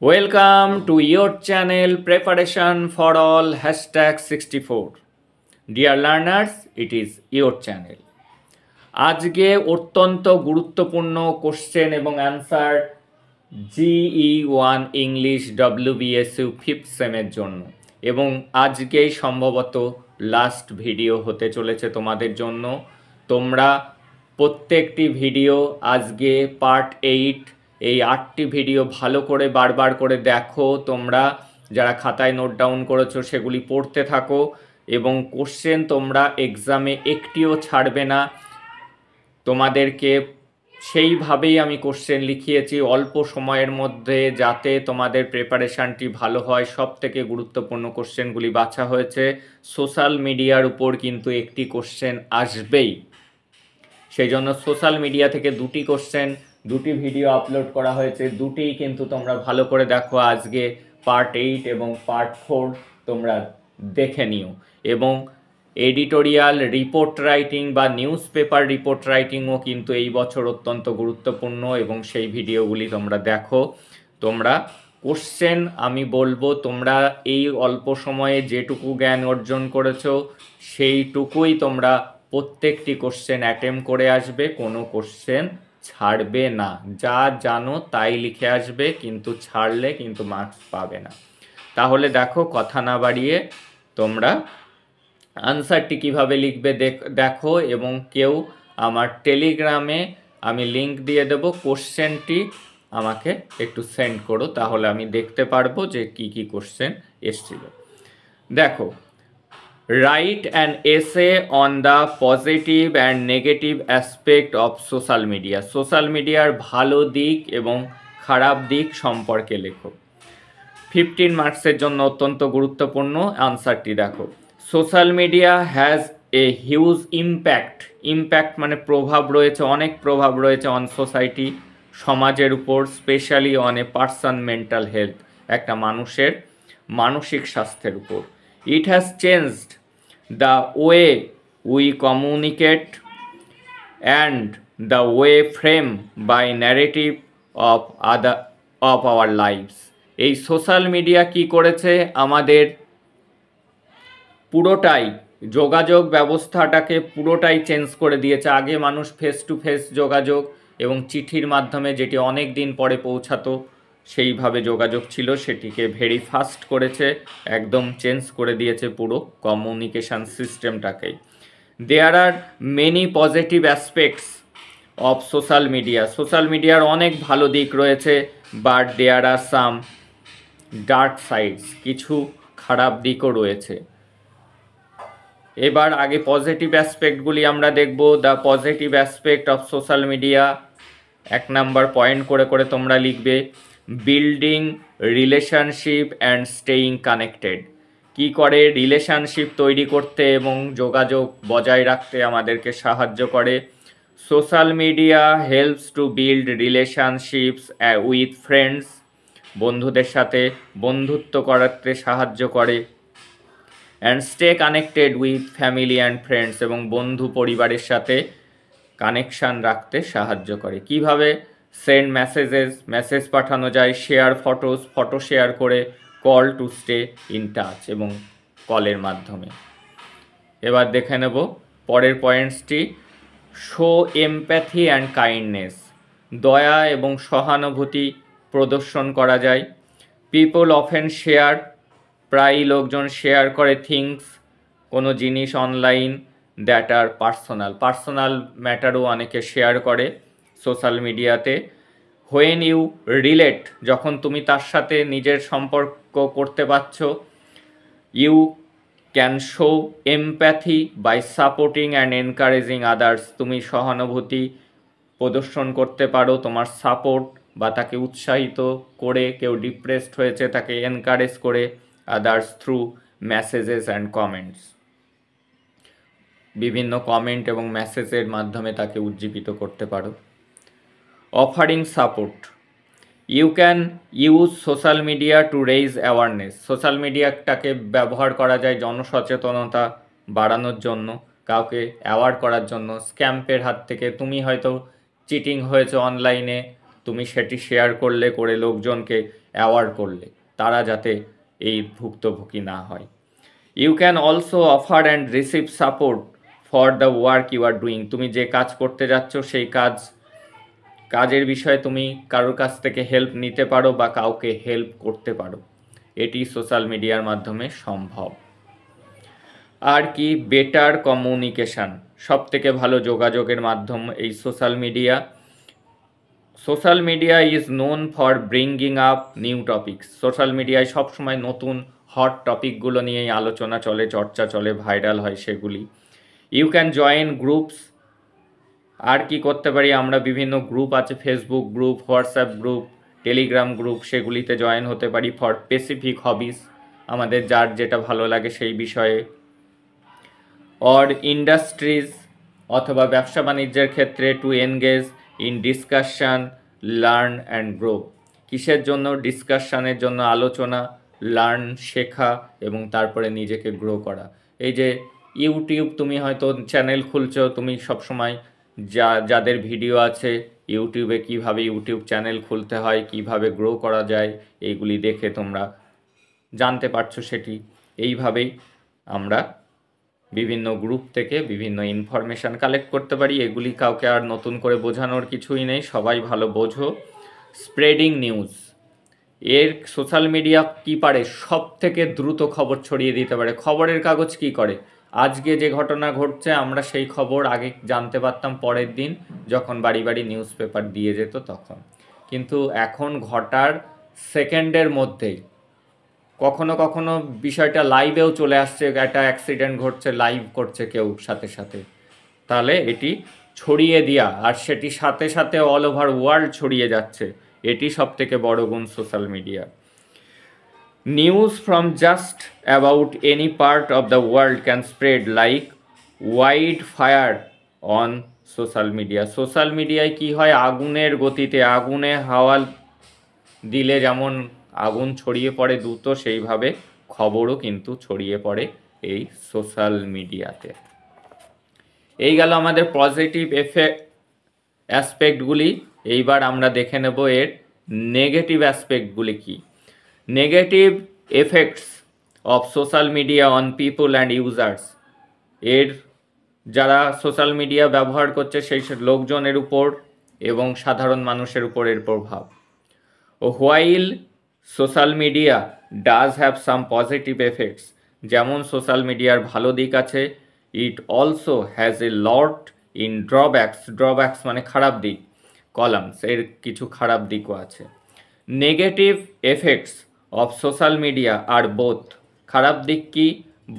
Welcome to your channel Preparation for All #64. Dear learners, it is your channel. আজকে অত্যন্ত গুরুত্বপূর্ণ question এবং answer GE1 English WBSU 5th সেমের জন্য, এবং আজকেই সম্ভবত লাস্ট ভিডিও হতে চলেছে তোমাদের জন্য। তোমরা প্রত্যেকটি ভিডিও আজকে পার্ট 8 এই 8টি ভিডিও ভালো করে বারবার করে দেখো। তোমরা যারা খাতায় নোট ডাউন করেছো সেগুলি পড়তে থাকো, এবং কোশ্চেন তোমরা এক্সামে একটিও ছাড়বে না। তোমাদেরকে সেইভাবেই আমি কোশ্চেন লিখিয়েছি অল্প সময়ের মধ্যে, যাতে তোমাদের প্রিপারেশানটি ভালো হয়। সব থেকে গুরুত্বপূর্ণ কোশ্চেনগুলি বাছা হয়েছে। সোশ্যাল মিডিয়ার উপর কিন্তু একটি কোশ্চেন আসবেই, সেই জন্য সোশ্যাল মিডিয়া থেকে দুটি ভিডিও আপলোড করা হয়েছে, দুটিই কিন্তু তোমরা ভালো করে দেখো। আজকে পার্ট 8 এবং পার্ট 4 তোমরা দেখে নিও। এবং এডিটোরিয়াল রিপোর্ট রাইটিং বা নিউজ পেপার রিপোর্ট রাইটিংও কিন্তু এই বছর অত্যন্ত গুরুত্বপূর্ণ, এবং সেই ভিডিওগুলি তোমরা দেখো। তোমরা কোশ্চেন আমি বলবো, তোমরা এই অল্প সময়ে যেটুকু জ্ঞান অর্জন করেছো সেইটুকুই তোমরা প্রত্যেকটি কোশ্চেন অ্যাটেম্প করে আসবে, কোনো কোশ্চেন ছাড়বে না। যা জানো তাই লিখে আসবে, কিন্তু ছাড়লে কিন্তু মার্কস পাবে না। তাহলে দেখো, কথা না বাড়িয়ে তোমরা আনসারটি কিভাবে লিখবে দেখো। এবং কেউ আমার টেলিগ্রামে আমি লিংক দিয়ে দেব, কোশ্চেনটি আমাকে একটু সেন্ড করো, তাহলে আমি দেখতে পারবো যে কি কি কোশ্চেন এসেছিল। দেখো, write an essay on the positive and negative aspect of social media. Social মিডিয়ার ভালো দিক এবং খারাপ দিক সম্পর্কে লেখো। 15 মার্কসের জন্য অত্যন্ত গুরুত্বপূর্ণ। আনসারটি দেখো, social media has a huge impact মানে প্রভাব রয়েছে, অনেক প্রভাব রয়েছে অন সোসাইটি, সমাজের উপর, specially on a person mental health, একটা মানুষের মানসিক স্বাস্থ্যের উপর। It has changed the way we communicate and the way frame by narrative of our lives. এই সোশ্যাল মিডিয়া কি করেছে, আমাদের পুরোটাই যোগাযোগ ব্যবস্থাটাকে পুরোটাই চেঞ্জ করে দিয়েছে। আগে মানুষ ফেস টু ফেস যোগাযোগ এবং চিঠির মাধ্যমে, যেটি অনেক দিন পরে পৌঁছাতো, সেইভাবে যোগাযোগ ছিল, সেটিকে ভেরি ফাস্ট করেছে, একদম চেঞ্জ করে দিয়েছে পুরো কমিউনিকেশান সিস্টেমটাকেই। There are many positive aspects of social media. Social মিডিয়ার অনেক ভালো দিক রয়েছে, but there are some dark sides, কিছু খারাপ দিকও রয়েছে। এবার আগে পজিটিভ অ্যাসপেক্টগুলি আমরা দেখব। The positive aspect of social media, 1 number point করে করে তোমরা লিখবে। Building relationship and staying connected. কি করে, রিলেশনশিপ তৈরি করতে এবং যোগাযোগ বজায় রাখতে আমাদেরকে সাহায্য করে। Social media helps to build relationships with friends, বন্ধুদের সাথে বন্ধুত্ব করাতে সাহায্য করে। And stay connected with family and friends, এবং বন্ধু পরিবারের সাথে কানেকশান রাখতে সাহায্য করে। কিভাবে, সেন্ড মেসেজ পাঠানো যায়, শেয়ার ফটো শেয়ার করে, call to stay in touch, এবং কলের মাধ্যমে। এবার দেখে নেব পরের পয়েন্টসটি। শো এমপ্যাথি অ্যান্ড কাইন্ডনেস, দয়া এবং সহানুভূতি প্রদর্শন করা যায়। পিপল অফেন শেয়ার, প্রায়ই লোকজন শেয়ার করে থিংস, কোনো জিনিস অনলাইন, দ্যাট আর পার্সোনাল ম্যাটারও অনেকে শেয়ার করে সোশ্যাল মিডিয়াতে। হোয়েন ইউ রিলেট, যখন তুমি তার সাথে নিজের সম্পর্ক করতে পারছো। You can show empathy by supporting and encouraging others, তুমি সহানুভূতি প্রদর্শন করতে পারো তোমার সাপোর্ট বা তাকে উৎসাহিত করে, কেউ ডিপ্রেসড হয়েছে তাকে এনকারেজ করে, others through messages and comments, বিভিন্ন কমেন্ট এবং মেসেজের মাধ্যমে তাকে উজ্জীবিত করতে পারো। Offering support, you can use social media to raise awareness, social মিডিয়াটাকে ব্যবহার করা যায় জনসচেতনতা বাড়ানোর জন্য, কাউকে অ্যাওয়ার করার জন্য। স্ক্যাম্পের হাত থেকে, তুমি হয়তো চিটিং হয়েছে অনলাইনে, তুমি সেটি শেয়ার করলে, করে লোকজনকে অ্যাওয়ার করলে, তারা যাতে এই ভুক্তভোগী না হয়। You can also offer and receive support for the work you are doing. তুমি যে কাজ করতে যাচ্ছ সেই কাজের বিষয়ে তুমি কারোর কাছ থেকে হেল্প নিতে পারো বা কাউকে হেল্প করতে পারো। এটি সোশ্যাল মিডিয়ার মাধ্যমে সম্ভব। আর কি, বেটার কমিউনিকেশান, সব থেকে ভালো যোগাযোগের মাধ্যম এই social media. Social media is known for bringing up new topics. Social মিডিয়ায় সবসময় নতুন হট টপিকগুলো নিয়েই আলোচনা চলে, চর্চা চলে, ভাইরাল হয় সেগুলি। You can join groups. আর কি করতে পারি আমরা, বিভিন্ন গ্রুপ আছে, Facebook group, WhatsApp group, Telegram group, সেগুলিতে জয়েন হতে পারি ফর স্পেসিফিক হবিস, আমাদের যার যেটা ভালো লাগে সেই বিষয়ে। অর ইন্ডাস্ট্রিজ, অথবা ব্যবসা বাণিজ্যের ক্ষেত্রে, two engage in discussion, learn and grow. কিসের জন্য? ডিসকাশনের জন্য, আলোচনা, লার্ন শেখা এবং তারপরে নিজেকে গ্রো করা। এই যে ইউটিউব, তুমি হয়তো চ্যানেল খুলছো, তুমি সবসময় যাদের ভিডিও আছে ইউটিউবে, কিভাবে ইউটিউব চ্যানেল খুলতে হয়, কিভাবে গ্রো করা যায়, এইগুলি দেখে তোমরা জানতে পারছো সেটি। এইভাবেই আমরা বিভিন্ন গ্রুপ থেকে বিভিন্ন ইনফরমেশান কালেক্ট করতে পারি। এগুলি কাউকে আর নতুন করে বোঝানোর কিছুই নেই, সবাই ভালো বোঝো। স্প্রেডিং নিউজ, এর সোশ্যাল মিডিয়া কি পারে, সব থেকে দ্রুত খবর ছড়িয়ে দিতে পারে। খবরের কাগজ কি করে, আজকে যে ঘটনা ঘটছে আমরা সেই খবর আগে জানতে পারতাম পরের দিন, যখন বাড়ি বাড়ি নিউজ পেপার দিয়ে যেত তখন। কিন্তু এখন ঘটার সেকেন্ডের মধ্যেই, কখনো কখনো বিষয়টা লাইভেও চলে আসছে, একটা অ্যাক্সিডেন্ট ঘটছে, লাইভ করছে কেউ সাথে সাথে, তাহলে এটি ছড়িয়ে দেওয়া, আর সেটি সাথে সাথে অল ওভার ওয়ার্ল্ড ছড়িয়ে যাচ্ছে, এটি সব থেকে বড় গুণ social media. News from just about any part of the world can spread like wide fire on social media. Social মিডিয়ায় কি হয়, আগুনের গতিতে, আগুনে হাওয়া দিলে যেমন আগুন ছড়িয়ে পড়ে দ্রুত, সেইভাবে খবরও কিন্তু ছড়িয়ে পড়ে এই সোশ্যাল মিডিয়াতে। এই গেল আমাদের পজিটিভ অ্যাসপেক্টগুলি। এইবার আমরা দেখে নেব এর নেগেটিভ অ্যাসপেক্টগুলি কি। Negative effects of social media on people and users. এর যারা সোশ্যাল মিডিয়া ব্যবহার করছে সেই লোকজনের উপর এবং সাধারণ মানুষের উপর এর প্রভাব। While social media does have some positive effects, যেমন সোশ্যাল মিডিয়ার ভালো দিক আছে, it also has a lot in drawbacks. Drawbacks মানে খারাপ দিক, কলামস, এর কিছু খারাপ দিকও আছে। Negative effects of social media are both. খারাপ দিক কি?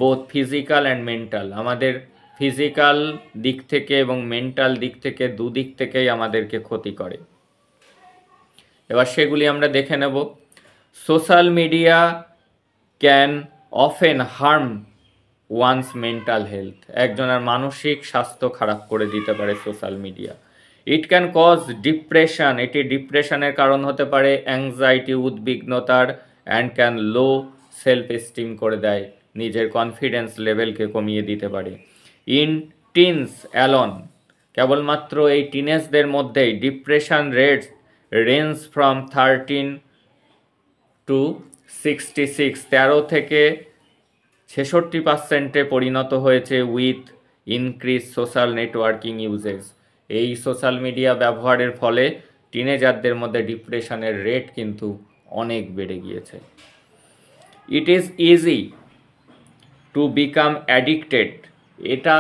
Both physical and mental. আমাদের ফিজিক্যাল দিক থেকে এবং মেন্টাল দিক থেকে, দুদিক থেকেই আমাদেরকে ক্ষতি করে। এবার সেগুলি আমরা দেখে নেব। Social media can often harm one's mental health. একজনের মানসিক স্বাস্থ্য খারাপ করে দিতে পারে social media. It can cause depression, এটি ডিপ্রেশনের কারণ হতে পারে, অ্যাংজাইটি, উদ্বিগ্নতার, and can low self esteem করে দেয়, নিজের কনফিডেন্স লেভেলকে কমিয়ে দিতে পারে। ইন টিনস অ্যালন, কেবলমাত্র এই টিনেজদের মধ্যেই depression rates range from 13 to 66, 13 থেকে 66% পরিণত হয়েছে with increase social networking uses. এই সোশ্যাল মিডিয়া ব্যবহারের ফলে টিনেজারদের মধ্যে ডিপ্রেশনের রেট কিন্তু অনেক বেড়ে গিয়েছে। It is easy to become addicted, এটা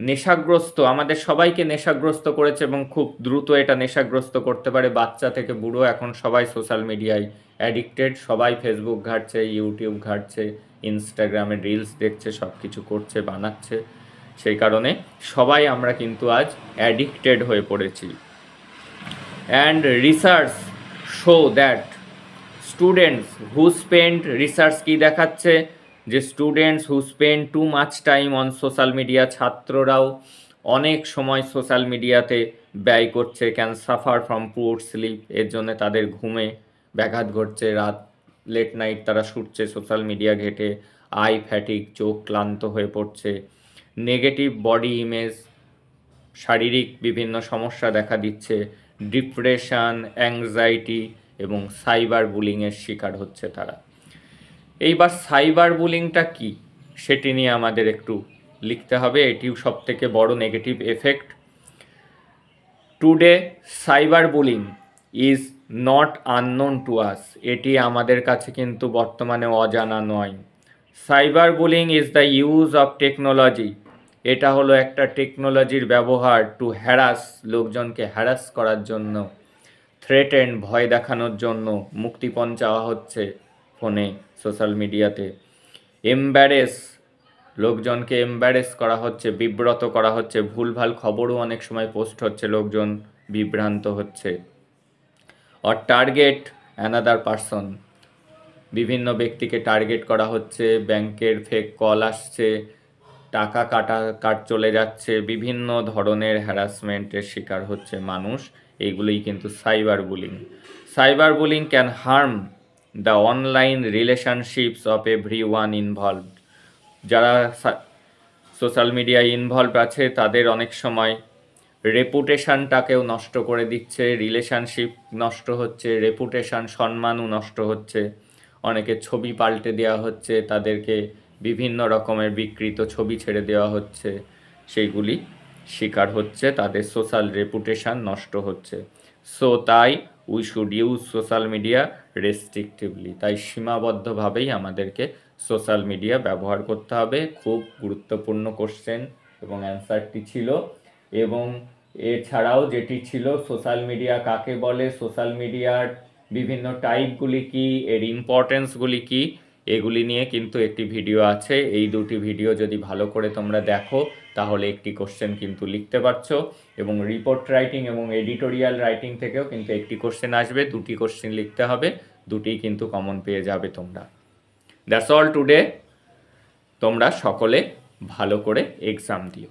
নেশাগ্রস্ত, আমাদের সবাইকে নেশাগ্রস্ত করেছে এবং খুব দ্রুত এটা নেশাগ্রস্ত করতে পারে। বাচ্চা থেকে বুড়ো এখন সবাই সোশ্যাল মিডিয়ায় অ্যাডিক্টেড, সবাই ফেসবুক ঘাঁটছে, ইউটিউব ঘাঁটছে, ইনস্টাগ্রামে রিলস দেখছে, সব কিছু করছে, বানাচ্ছে। সেই কারণে সবাই আমরা কিন্তু আজ অ্যাডিক্টেড হয়ে পড়েছি। And research show that students who spend, research কি দেখাচ্ছে, যে students who spend too much time on social media, ছাত্ররাও অনেক সময় সোশ্যাল মিডিয়াতে ব্যয় করছে, can suffer from poor sleep, এর জন্য তাদের ঘুমে ব্যাঘাত ঘটছে, রাত লেট নাইট তারা শুটছে সোশ্যাল মিডিয়া ঘেঁটে, আই ফ্যাটিক, চোখ ক্লান্ত হয়ে পড়ছে। নেগেটিভ বডি ইমেজ, শারীরিক বিভিন্ন সমস্যা দেখা দিচ্ছে। ডিপ্রেশন, অ্যাংজাইটি এবং সাইবার বুলিংয়ের শিকার হচ্ছে তারা। এইবার সাইবার বুলিংটা কী সেটি নিয়ে আমাদের একটু লিখতে হবে। এটিও সবথেকে বড় negative effect. Today cyber bullying is not unknown to us. এটি আমাদের কাছে কিন্তু বর্তমানে অজানা নয়। Cyber bullying is the use of technology. এটা হলো একটা টেকনোলজির ব্যবহার টু হ্যারাস, লোকজনকে হ্যারাস করার জন্য, থ্রেটেন, ভয় দেখানোর জন্য মুক্তিপণ চাওয়া হচ্ছে ফোনে, সোশ্যাল মিডিয়াতে। এম্বারেস, লোকজনকে এম্বারেস করা হচ্ছে, বিব্রত করা হচ্ছে, ভুলভাল খবরও অনেক সময় পোস্ট হচ্ছে, লোকজন বিভ্রান্ত হচ্ছে। অর টার্গেট অ্যানাদার পারসন, বিভিন্ন ব্যক্তিকে টার্গেট করা হচ্ছে, ব্যাংকের ফেক কল আসছে, টাকা কাট চলে যাচ্ছে, বিভিন্ন ধরনের হ্যারাসমেন্টের শিকার হচ্ছে মানুষ। এইগুলোই কিন্তু cyber bullying. Cyber bullying can harm the online relationships of everyone involved. যারা সোশ্যাল মিডিয়ায় ইনভলভ আছে তাদের অনেক সময় রেপুটেশনটাকেও নষ্ট করে দিচ্ছে, রিলেশনশিপ নষ্ট হচ্ছে, রেপুটেশন, সম্মানও নষ্ট হচ্ছে। অনেকে ছবি পাল্টে দেওয়া হচ্ছে, তাদেরকে বিভিন্ন রকমের বিকৃত ছবি ছেড়ে দেওয়া হচ্ছে, সেইগুলি শিকার হচ্ছে, তাদের সোশ্যাল রেপুটেশন নষ্ট হচ্ছে। সো তাই we should use social media restrictively. তাই সীমাবদ্ধভাবেই আমাদেরকে সোশ্যাল মিডিয়া ব্যবহার করতে হবে। খুব গুরুত্বপূর্ণ কোশ্চেন এবং অ্যান্সারটি ছিল। এবং এছাড়াও যেটি ছিল সোশ্যাল মিডিয়া কাকে বলে, সোশ্যাল মিডিয়ার বিভিন্ন টাইপগুলি কি, এর ইম্পর্টেন্সগুলি কি, এগুলি নিয়ে কিন্তু একটি ভিডিও আছে। এই দুটি ভিডিও যদি ভালো করে তোমরা দেখো তাহলে একটি কোশ্চেন কিন্তু লিখতে পারছো। এবং রিপোর্ট রাইটিং এবং এডিটোরিয়াল রাইটিং থেকেও কিন্তু একটি কোশ্চেন আসবে, দুটি কোশ্চেন লিখতে হবে, দুটিই কিন্তু কমন পেয়ে যাবে তোমরা। That's all today. তোমরা সকলে ভালো করে এক্সাম দিও।